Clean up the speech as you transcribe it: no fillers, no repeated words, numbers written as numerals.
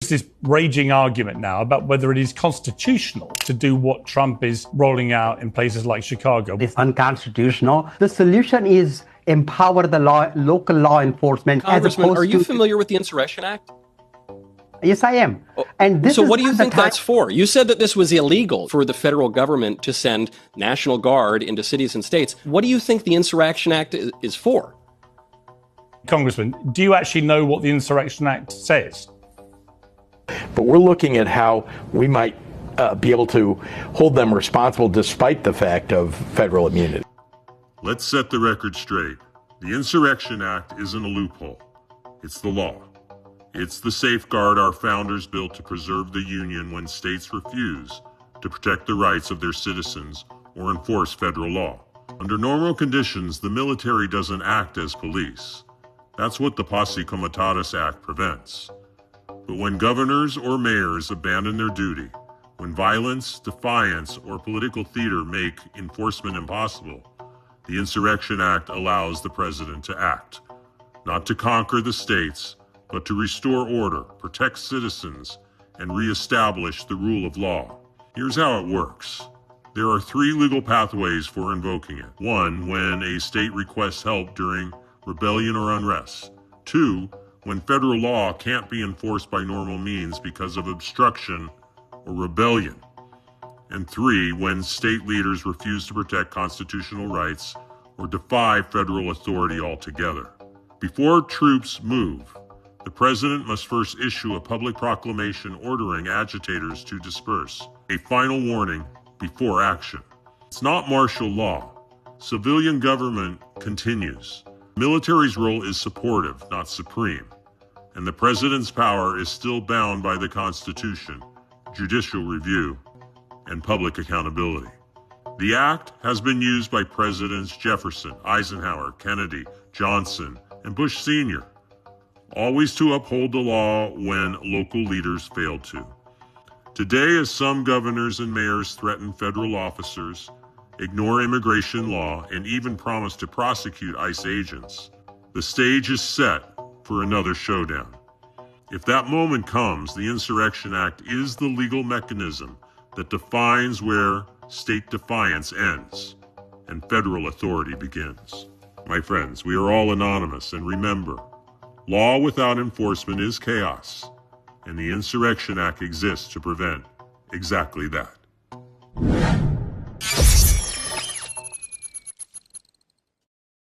This raging argument now about whether it is constitutional to do what Trump is rolling out in places like Chicago. It's unconstitutional. The solution is empower the local law enforcement. Congressman, are you familiar with the Insurrection Act? Yes, I am. And so what do you think that's for? You said that this was illegal for the federal government to send National Guard into cities and states. What do you think the Insurrection Act is for? Congressman, do you actually know what the Insurrection Act says? But we're looking at how we might be able to hold them responsible despite the fact of federal immunity. Let's set the record straight. The Insurrection Act isn't a loophole. It's the law. It's the safeguard our founders built to preserve the Union when states refuse to protect the rights of their citizens or enforce federal law. Under normal conditions, the military doesn't act as police. That's what the Posse Comitatus Act prevents. But when governors or mayors abandon their duty, when violence, defiance, or political theater make enforcement impossible, the Insurrection Act allows the president to act, not to conquer the states, but to restore order, protect citizens, and reestablish the rule of law. Here's how it works. There are 3 legal pathways for invoking it. 1, when a state requests help during rebellion or unrest. 2, when federal law can't be enforced by normal means because of obstruction or rebellion. And 3, when state leaders refuse to protect constitutional rights or defy federal authority altogether. Before troops move, the president must first issue a public proclamation ordering agitators to disperse, a final warning before action. It's not martial law. Civilian government continues. Military's role is supportive, not supreme. And the president's power is still bound by the Constitution, judicial review, and public accountability. The act has been used by Presidents Jefferson, Eisenhower, Kennedy, Johnson, and Bush Sr., always to uphold the law when local leaders failed to. Today, as some governors and mayors threaten federal officers, ignore immigration law, and even promise to prosecute ICE agents, the stage is set for another showdown. If that moment comes, the Insurrection Act is the legal mechanism that defines where state defiance ends and federal authority begins. My friends, we are all anonymous, and remember, law without enforcement is chaos, and the Insurrection Act exists to prevent exactly that.